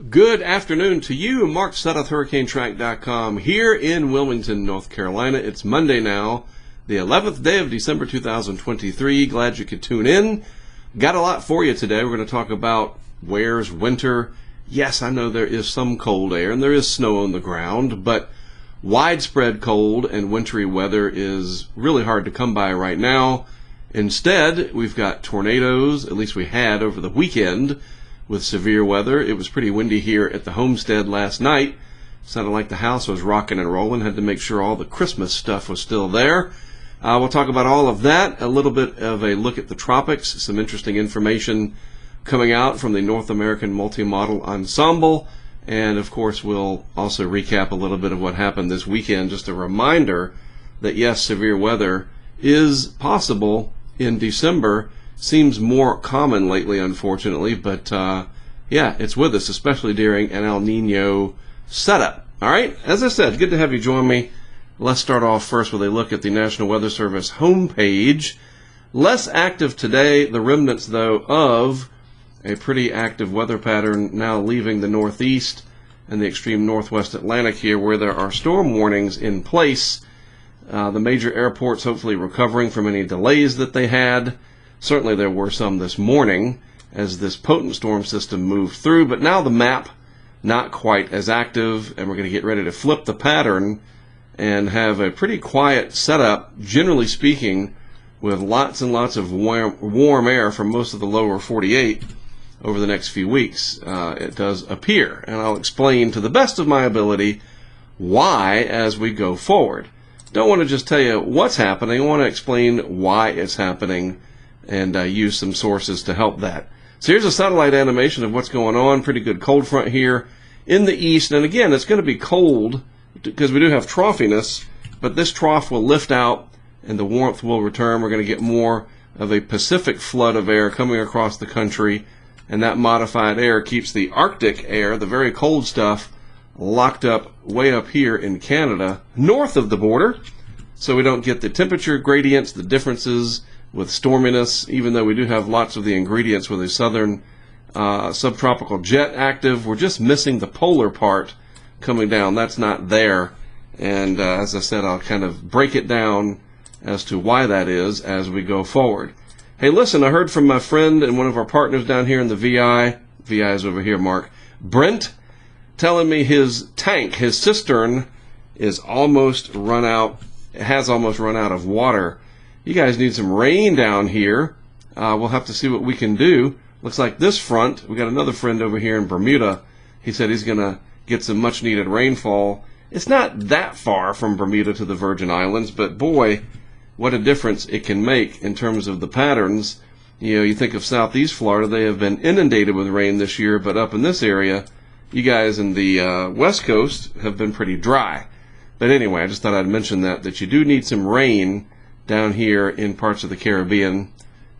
Good afternoon to you. Mark Sudduth, HurricaneTrack.com, here in Wilmington, North Carolina. It's Monday now, the 11th day of December 2023. Glad you could tune in. Got a lot for you today. We're going to talk about where's winter. Yes, I know there is some cold air and there is snow on the ground, but widespread cold and wintry weather is really hard to come by right now. Instead, we've got tornadoes, at least we had over the weekend, with severe weather. It was pretty windy here at the homestead last night. Sounded like the house was rocking and rolling. Had to make sure all the Christmas stuff was still there. We'll talk about all of that, a little bit of a look at the tropics, some interesting information coming out from the North American Multi-Model Ensemble, and of course we'll also recap a little bit of what happened this weekend. Just a reminder that yes, severe weather is possible in December. Seems more common lately, unfortunately, but yeah, it's with us, especially during an El Nino setup. All right, as I said, good to have you join me. Let's start off first with a look at the National Weather Service homepage. Less active today, the remnants, though, of a pretty active weather pattern now leaving the northeast and the extreme northwest Atlantic here, where there are storm warnings in place. The major airports hopefully recovering from any delays that they had. Certainly there were some this morning as this potent storm system moved through, but now the map not quite as active, and we're going to get ready to flip the pattern and have a pretty quiet setup, generally speaking, with lots and lots of warm air from most of the lower 48 over the next few weeks. It does appear, and I'll explain to the best of my ability why as we go forward. Don't want to just tell you what's happening, I want to explain why it's happening and use some sources to help that. So here's a satellite animation of what's going on. Pretty good cold front here in the east. And again, it's going to be cold because we do have troughiness, but this trough will lift out and the warmth will return. We're going to get more of a Pacific flood of air coming across the country, and that modified air keeps the Arctic air, the very cold stuff, locked up way up here in Canada, north of the border, so we don't get the temperature gradients, the differences with storminess, even though we do have lots of the ingredients with a southern subtropical jet active. We're just missing the polar part coming down. That's not there. And as I said, I'll kind of break it down as to why that is as we go forward. Hey, listen, I heard from my friend and one of our partners down here in the VI is over here, Mark, Brent, telling me his tank, his cistern, is almost run out, has almost run out of water. You guys need some rain down here. We'll have to see what we can do. Looks like this front, we got another friend over here in Bermuda. He said he's going to get some much needed rainfall. It's not that far from Bermuda to the Virgin Islands, but boy, what a difference it can make in terms of the patterns. You know, you think of southeast Florida, they have been inundated with rain this year, but up in this area, you guys in the west coast have been pretty dry. But anyway, I just thought I'd mention that you do need some rain down here in parts of the Caribbean,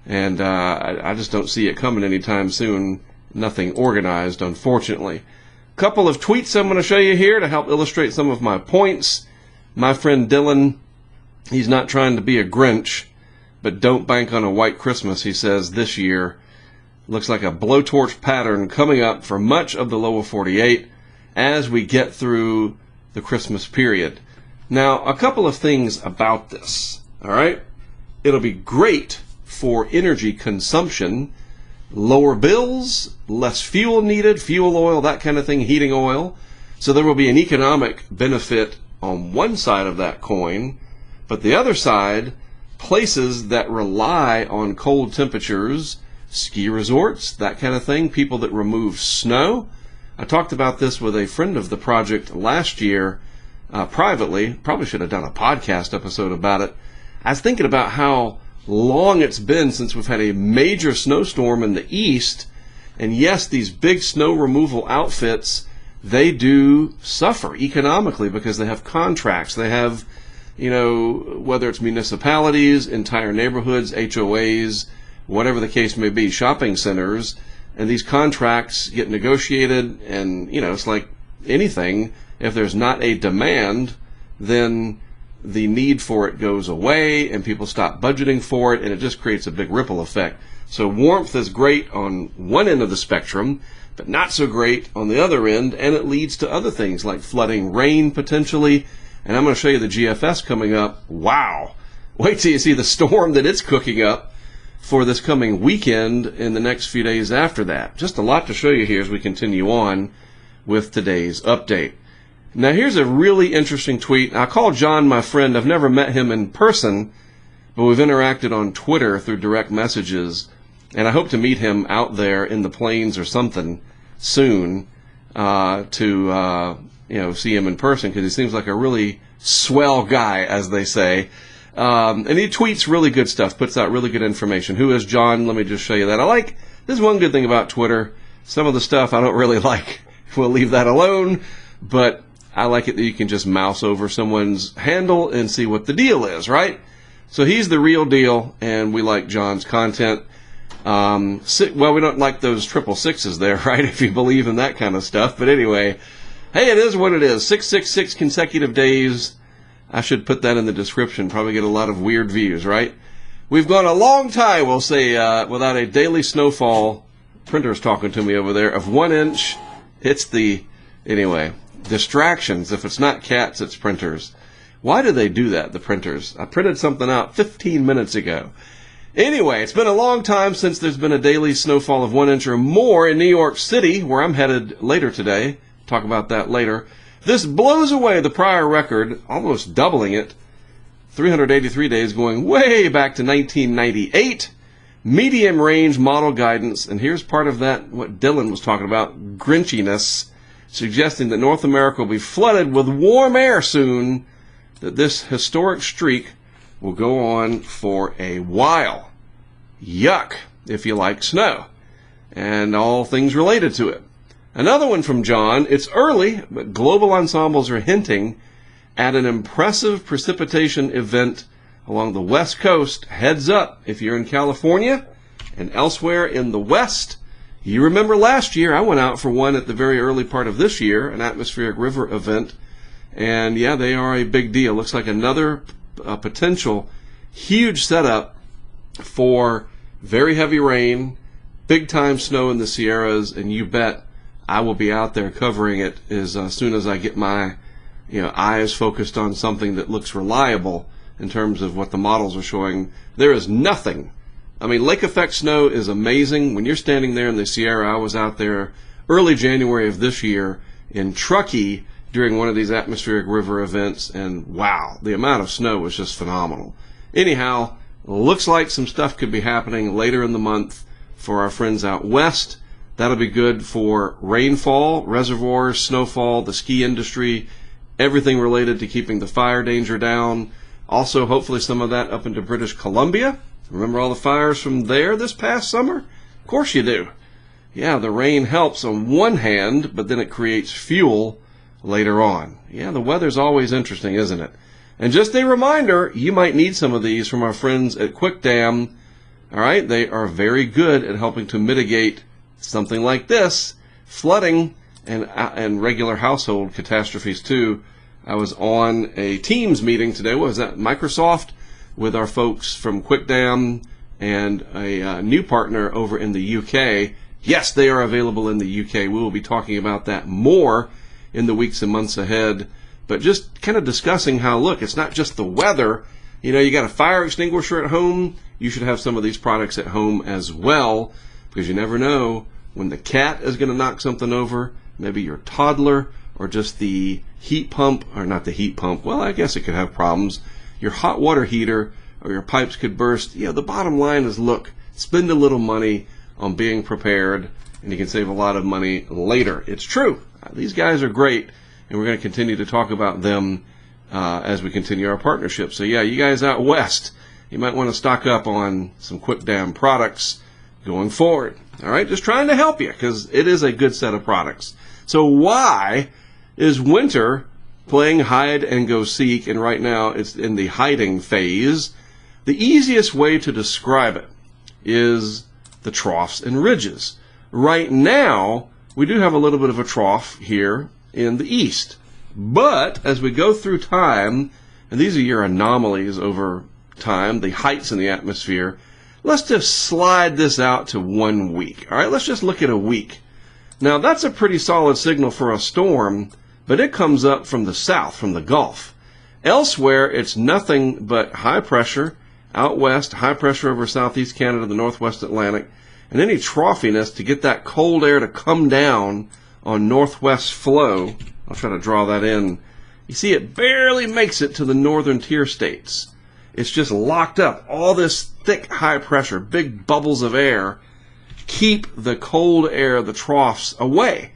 and I just don't see it coming anytime soon. Nothing organized, unfortunately. A couple of tweets I'm going to show you here to help illustrate some of my points. My friend Dylan, he's not trying to be a Grinch, but don't bank on a white Christmas, he says, this year. Looks like a blowtorch pattern coming up for much of the lower 48 as we get through the Christmas period. Now, a couple of things about this. All right, it'll be great for energy consumption, lower bills, less fuel needed, fuel oil, that kind of thing, heating oil. So there will be an economic benefit on one side of that coin, but the other side, places that rely on cold temperatures, ski resorts, that kind of thing, people that remove snow. I talked about this with a friend of the project last year privately. Probably should have done a podcast episode about it. I was thinking about how long it's been since we've had a major snowstorm in the east, and yes, these big snow removal outfits, they do suffer economically because they have contracts. They have, you know, whether it's municipalities, entire neighborhoods, HOAs, whatever the case may be, shopping centers, and these contracts get negotiated, and, you know, it's like anything. If there's not a demand, then the need for it goes away and people stop budgeting for it, and it just creates a big ripple effect. So warmth is great on one end of the spectrum, but not so great on the other end, and it leads to other things like flooding, rain potentially. And I'm going to show you the GFS coming up. Wow. Wait till you see the storm that it's cooking up for this coming weekend in the next few days after that. Just a lot to show you here as we continue on with today's update. Now here's a really interesting tweet. I call John my friend. I've never met him in person, but we've interacted on Twitter through direct messages. And I hope to meet him out there in the plains or something soon to see him in person, because he seems like a really swell guy, as they say. And he tweets really good stuff, puts out really good information. Who is John? Let me just show you that. This is one good thing about Twitter. Some of the stuff I don't really like. We'll leave that alone. But I like it that you can just mouse over someone's handle and see what the deal is, right? So he's the real deal, and we like John's content. Well, we don't like those 666s there, right? If you believe in that kind of stuff. But anyway, hey, it is what it is. 666 consecutive days. I should put that in the description. Probably get a lot of weird views, right? We've gone a long time, we'll say, without a daily snowfall. Printer's talking to me over there of 1 inch. Anyway, distractions. If it's not cats, it's printers. Why do they do that, the printers? I printed something out 15 minutes ago. Anyway, it's been a long time since there's been a daily snowfall of 1 inch or more in New York City, where I'm headed later today. Talk about that later. This blows away the prior record, almost doubling it. 383 days, going way back to 1998. Medium range model guidance, and here's part of that, what Dylan was talking about, grinchiness, suggesting that North America will be flooded with warm air soon, that this historic streak will go on for a while. Yuck, if you like snow, and all things related to it. Another one from John. It's early, but global ensembles are hinting at an impressive precipitation event along the West Coast. Heads up if you're in California and elsewhere in the West. You remember last year I went out for one at the very early part of this year, an atmospheric river event. And yeah, they are a big deal. Looks like another potential huge setup for very heavy rain, big time snow in the Sierras, and you bet I will be out there covering it as soon as I get my eyes focused on something that looks reliable in terms of what the models are showing. There is nothing. I mean, lake effect snow is amazing. When you're standing there in the Sierra, I was out there early January of this year in Truckee during one of these atmospheric river events, and wow, the amount of snow was just phenomenal. Anyhow, looks like some stuff could be happening later in the month for our friends out west. That'll be good for rainfall, reservoirs, snowfall, the ski industry, everything related to keeping the fire danger down. Also, hopefully some of that up into British Columbia. Remember all the fires from there this past summer? Of course you do. Yeah, the rain helps on one hand, but then it creates fuel later on. Yeah, the weather's always interesting, isn't it? And just a reminder, you might need some of these from our friends at Quick Dam. All right, they are very good at helping to mitigate something like this, flooding and regular household catastrophes too. I was on a Teams meeting today. What was that? Microsoft, with our folks from Quick Dam and a new partner over in the UK. Yes, they are available in the UK. We will be talking about that more in the weeks and months ahead. But just kind of discussing how, look, it's not just the weather. You got a fire extinguisher at home. You should have some of these products at home as well, because you never know when the cat is going to knock something over, maybe your toddler, or just the heat pump, or not the heat pump. Well, I guess it could have problems. Your hot water heater or your pipes could burst. The bottom line is, look, spend a little money on being prepared, and you can save a lot of money later. It's true. These guys are great, and we're going to continue to talk about them as we continue our partnership. So yeah, you guys out west, you might want to stock up on some Quick Dam products going forward. All right, just trying to help you, because it is a good set of products. So why is winter playing hide and go seek, and right now it's in the hiding phase? The easiest way to describe it is the troughs and ridges. Right now, we do have a little bit of a trough here in the east. But as we go through time, and these are your anomalies over time, the heights in the atmosphere, Let's just slide this out to 1 week. All right, let's just look at a week. Now, that's a pretty solid signal for a storm, but it comes up from the south, from the Gulf. Elsewhere, it's nothing but high pressure out west, high pressure over southeast Canada, the northwest Atlantic, and any troughiness to get that cold air to come down on northwest flow. I'll try to draw that in. You see, it barely makes it to the northern tier states. It's just locked up. All this thick, high pressure, big bubbles of air keep the cold air, the troughs, away.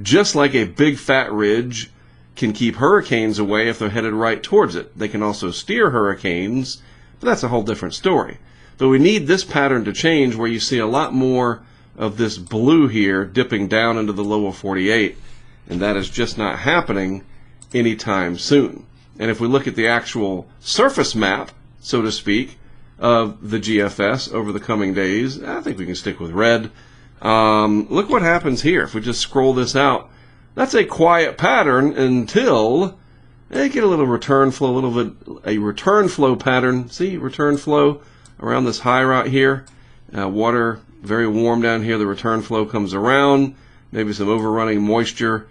Just like a big fat ridge can keep hurricanes away if they're headed right towards it. They can also steer hurricanes, but that's a whole different story. But we need this pattern to change where you see a lot more of this blue here dipping down into the lower 48, and that is just not happening anytime soon. And if we look at the actual surface map, so to speak, of the GFS over the coming days, I think we can stick with red. Look what happens here. If we just scroll this out, that's a quiet pattern until they get a little return flow, a return flow pattern. See, return flow around this high right here. Water very warm down here. The return flow comes around. Maybe some overrunning moisture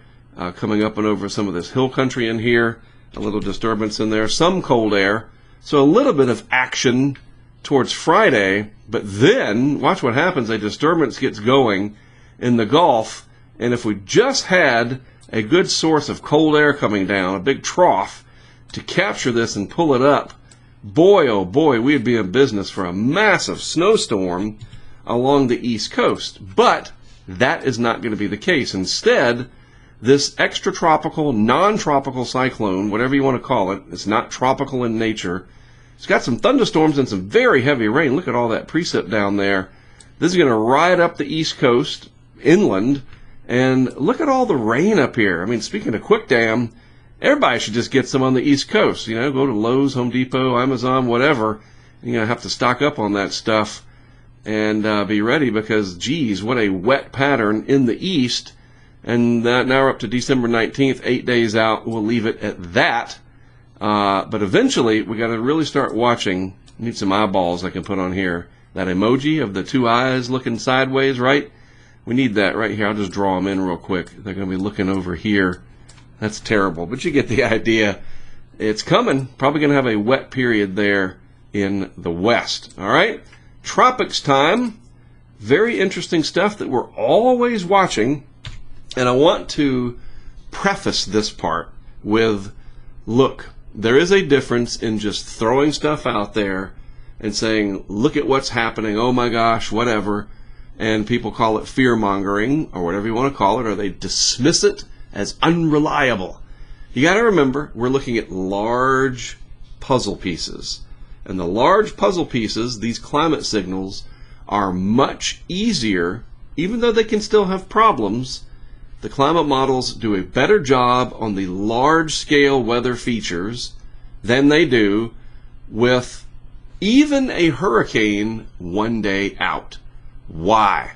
coming up and over some of this hill country in here. A little disturbance in there. Some cold air. So a little bit of action towards Friday, but then watch what happens. A disturbance gets going in the Gulf, and if we just had a good source of cold air coming down, a big trough to capture this and pull it up, boy, oh boy, we'd be in business for a massive snowstorm along the East Coast. But that is not going to be the case. Instead, this extratropical, non-tropical cyclone, whatever you want to call it, it's not tropical in nature. It's got some thunderstorms and some very heavy rain. Look at all that precip down there. This is going to ride up the East Coast, inland, and look at all the rain up here. I mean, speaking of quick dam, everybody should just get some on the East Coast. You know, go to Lowe's, Home Depot, Amazon, whatever. You're going to have to stock up on that stuff and be ready because, geez, what a wet pattern in the East. And now we're up to December 19th, 8 days out. We'll leave it at that. But eventually, we got to really start watching. Need some eyeballs I can put on here. That emoji of the two eyes looking sideways, right? We need that right here. I'll just draw them in real quick. They're going to be looking over here. That's terrible, but you get the idea. It's coming. Probably going to have a wet period there in the west. All right? Tropics time. Very interesting stuff that we're always watching. And I want to preface this part with, look, there is a difference in just throwing stuff out there and saying, look at what's happening, oh my gosh, whatever, and people call it fear-mongering, or whatever you want to call it, or they dismiss it as unreliable. You got to remember, we're looking at large puzzle pieces. And the large puzzle pieces, these climate signals, are much easier, even though they can still have problems. The climate models do a better job on the large-scale weather features than they do with even a hurricane 1 day out. Why?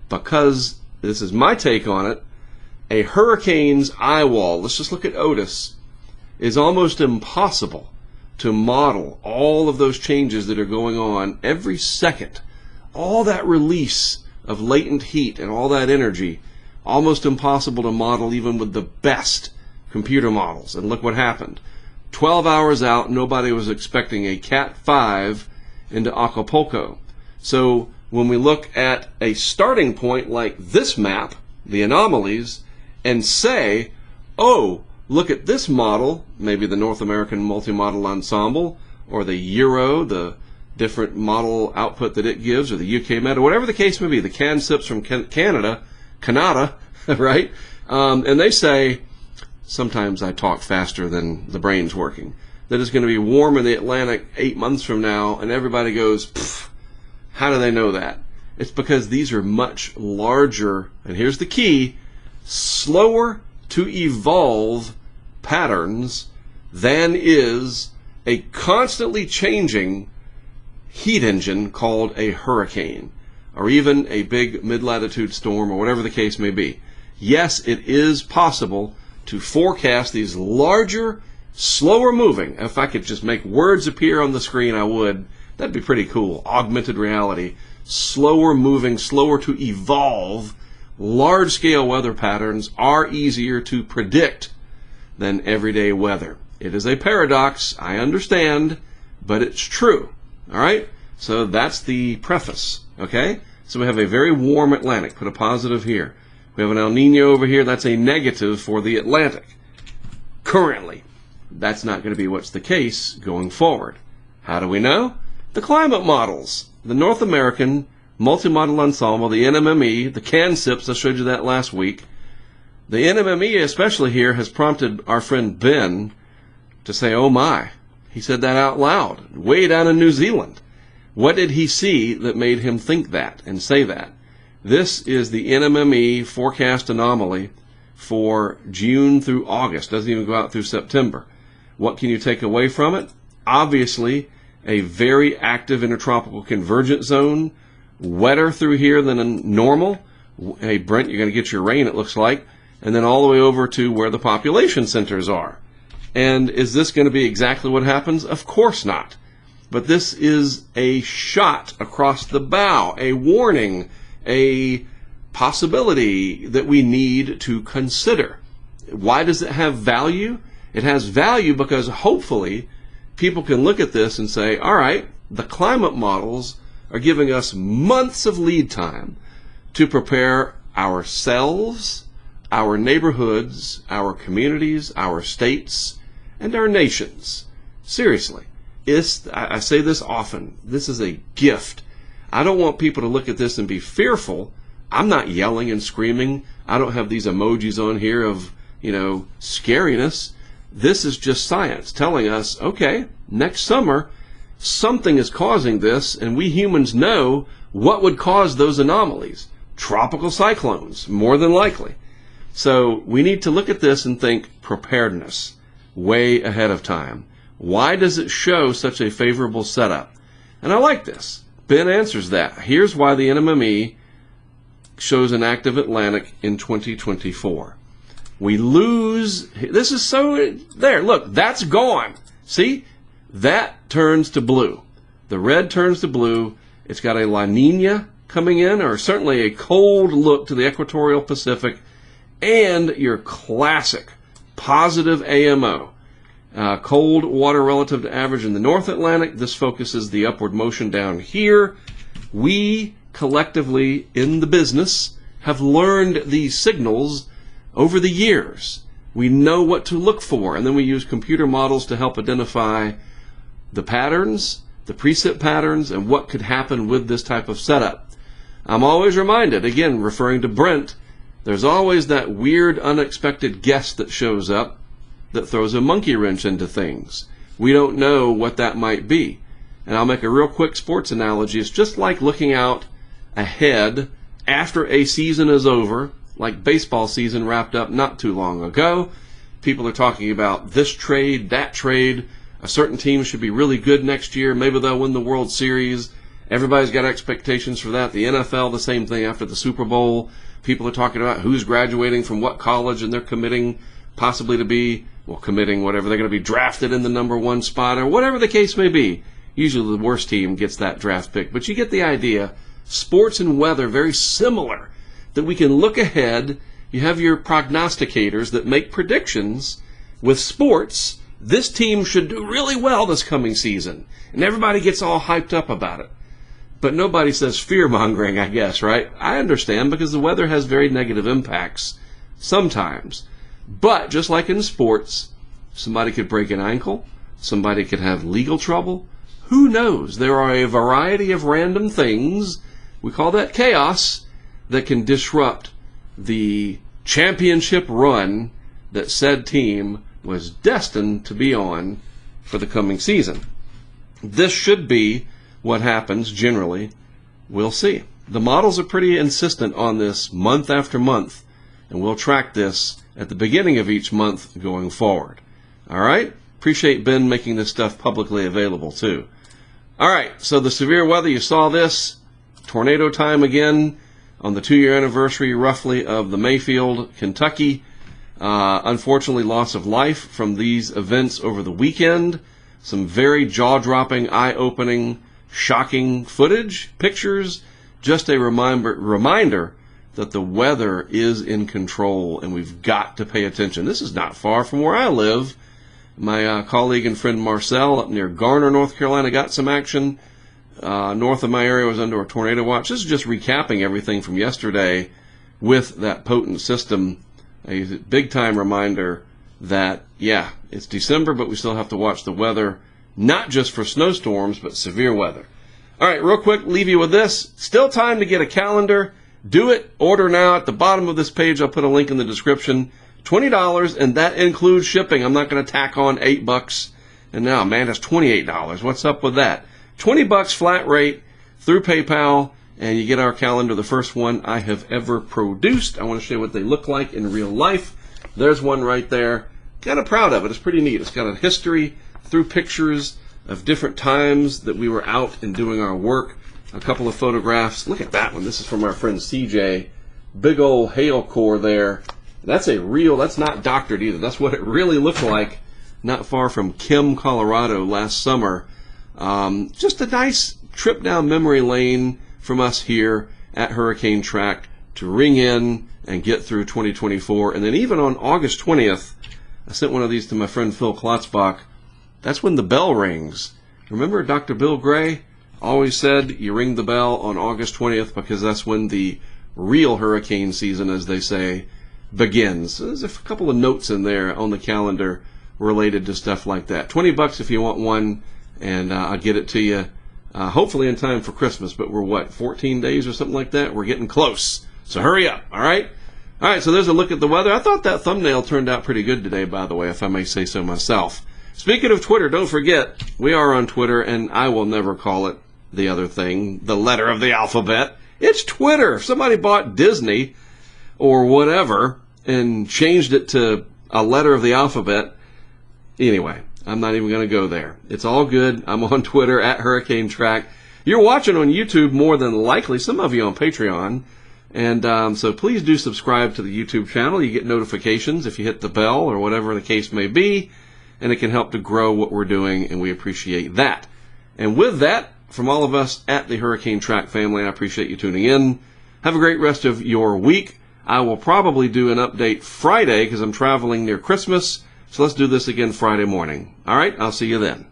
Because, this is my take on it, a hurricane's eye wall, let's just look at Otis, is almost impossible to model all of those changes that are going on every second. All that release of latent heat and all that energy, almost impossible to model even with the best computer models. And look what happened. 12 hours out, nobody was expecting a Cat 5 into Acapulco. So when we look at a starting point like this map, the anomalies, and say, oh, look at this model, maybe the North American Multi-Model Ensemble, or the Euro, the different model output that it gives, or the UK Met, or whatever the case may be, the CanSIPs from Canada, right? And they say, sometimes I talk faster than the brain's working, that it's going to be warm in the Atlantic 8 months from now, and everybody goes, pfft, how do they know that? It's because these are much larger, and here's the key, slower to evolve patterns than is a constantly changing heat engine called a hurricane, or even a big mid-latitude storm, or whatever the case may be. Yes, it is possible to forecast these larger, slower moving. If I could just make words appear on the screen, I would. That'd be pretty cool. Augmented reality. Slower moving, slower to evolve. Large-scale weather patterns are easier to predict than everyday weather. It is a paradox, I understand, but it's true. All right? So that's the preface. Okay? So we have a very warm Atlantic. Put a positive here. We have an El Nino over here. That's a negative for the Atlantic. Currently. That's not going to be what's the case going forward. How do we know? The climate models. The North American Multi-Model Ensemble, the NMME, the CANSIPs, I showed you that last week. The NMME, especially here, has prompted our friend Ben to say, oh my. He said that out loud, way down in New Zealand. What did he see that made him think that and say that? This is the NMME forecast anomaly for June through August. Doesn't even go out through September. What can you take away from it? Obviously, a very active intertropical convergence zone, wetter through here than normal. Hey, Brent, you're going to get your rain, it looks like. And then all the way over to where the population centers are. And is this going to be exactly what happens? Of course not. But this is a shot across the bow, a warning, a possibility that we need to consider. Why does it have value? It has value because hopefully people can look at this and say, all right, the climate models are giving us months of lead time to prepare ourselves, our neighborhoods, our communities, our states, and our nations. Seriously. I say this often. This is a gift. I don't want people to look at this and be fearful. I'm not yelling and screaming. I don't have these emojis on here of, scariness. This is just science telling us, okay, next summer, something is causing this, and we humans know what would cause those anomalies. Tropical cyclones, more than likely. So we need to look at this and think preparedness way ahead of time. Why does it show such a favorable setup? And I like this. Ben answers that. Here's why the NMME shows an active Atlantic in 2024. We lose, this is so, there, look, that's gone. See? That turns to blue. The red turns to blue. It's got a La Nina coming in, or certainly a cold look to the equatorial Pacific, and your classic positive AMO. Cold water relative to average in the North Atlantic. This focuses the upward motion down here. We collectively in the business have learned these signals over the years. We know what to look for, and then we use computer models to help identify the patterns, the precip patterns, and what could happen with this type of setup. I'm always reminded, again, referring to Brent, there's always that weird, unexpected guest that shows up that throws a monkey wrench into things. We don't know what that might be. And I'll make a real quick sports analogy. It's just like looking out ahead after a season is over, like baseball season wrapped up not too long ago. People are talking about this trade, that trade. A certain team should be really good next year. Maybe they'll win the World Series. Everybody's got expectations for that. The NFL, the same thing after the Super Bowl. People are talking about who's graduating from what college, and they're committing possibly to be, committing whatever. They're going to be drafted in the number one spot, or whatever the case may be. Usually the worst team gets that draft pick. But you get the idea. Sports and weather, very similar. That we can look ahead. You have your prognosticators that make predictions. With sports, this team should do really well this coming season. And everybody gets all hyped up about it. But nobody says fear-mongering, I guess, right? I understand, because the weather has very negative impacts sometimes. But just like in sports, somebody could break an ankle. Somebody could have legal trouble. Who knows? There are a variety of random things, we call that chaos, that can disrupt the championship run that said team was destined to be on for the coming season. This should be what happens generally. We'll see. The models are pretty insistent on this month after month, and we'll track this at the beginning of each month going forward. All right? Appreciate Ben making this stuff publicly available too. All right, so the severe weather, you saw this. Tornado time again on the 2-year anniversary, roughly, of the Mayfield, Kentucky. Unfortunately, loss of life from these events over the weekend. Some very jaw-dropping, eye-opening, shocking footage, pictures, just a reminder that the weather is in control and we've got to pay attention. This is not far from where I live. My colleague and friend Marcel up near Garner, North Carolina, got some action. North of my area was under a tornado watch. This is just recapping everything from yesterday with that potent system. A big-time reminder that, yeah, it's December, but we still have to watch the weather, not just for snowstorms, but severe weather. All right, real quick, leave you with this. Still time to get a calendar. Do it. Order now. At the bottom of this page, I'll put a link in the description. $20, and that includes shipping. I'm not going to tack on $8. And now, man, that's $28. What's up with that? $20 flat rate through PayPal, and you get our calendar, the first one I have ever produced. I want to show you what they look like in real life. There's one right there. Kind of proud of it. It's pretty neat. It's got a history through pictures of different times that we were out and doing our work. A couple of photographs. Look at that one. This is from our friend CJ. Big old hail core there. That's that's not doctored either. That's what it really looked like not far from Kim, Colorado last summer. Just a nice trip down memory lane from us here at HurricaneTrack to ring in and get through 2024. And then even on August 20th, I sent one of these to my friend Phil Klotzbach. That's when the bell rings. Remember Dr. Bill Gray always said you ring the bell on August 20th because that's when the real hurricane season, as they say, begins. So there's a couple of notes in there on the calendar related to stuff like that. $20 if you want one, and I'll get it to you hopefully in time for Christmas. But we're 14 days or something like that? We're getting close. So hurry up, all right? All right, so there's a look at the weather. I thought that thumbnail turned out pretty good today, by the way, if I may say so myself. Speaking of Twitter, don't forget, we are on Twitter, and I will never call it the other thing, the letter of the alphabet. It's Twitter. If somebody bought Disney or whatever and changed it to a letter of the alphabet, anyway, I'm not even going to go there. It's all good. I'm on Twitter at HurricaneTrack. You're watching on YouTube more than likely, some of you on Patreon. And so please do subscribe to the YouTube channel. You get notifications if you hit the bell or whatever the case may be. And it can help to grow what we're doing, and we appreciate that. And with that, from all of us at the HurricaneTrack family, I appreciate you tuning in. Have a great rest of your week. I will probably do an update Friday because I'm traveling near Christmas. So let's do this again Friday morning. All right, I'll see you then.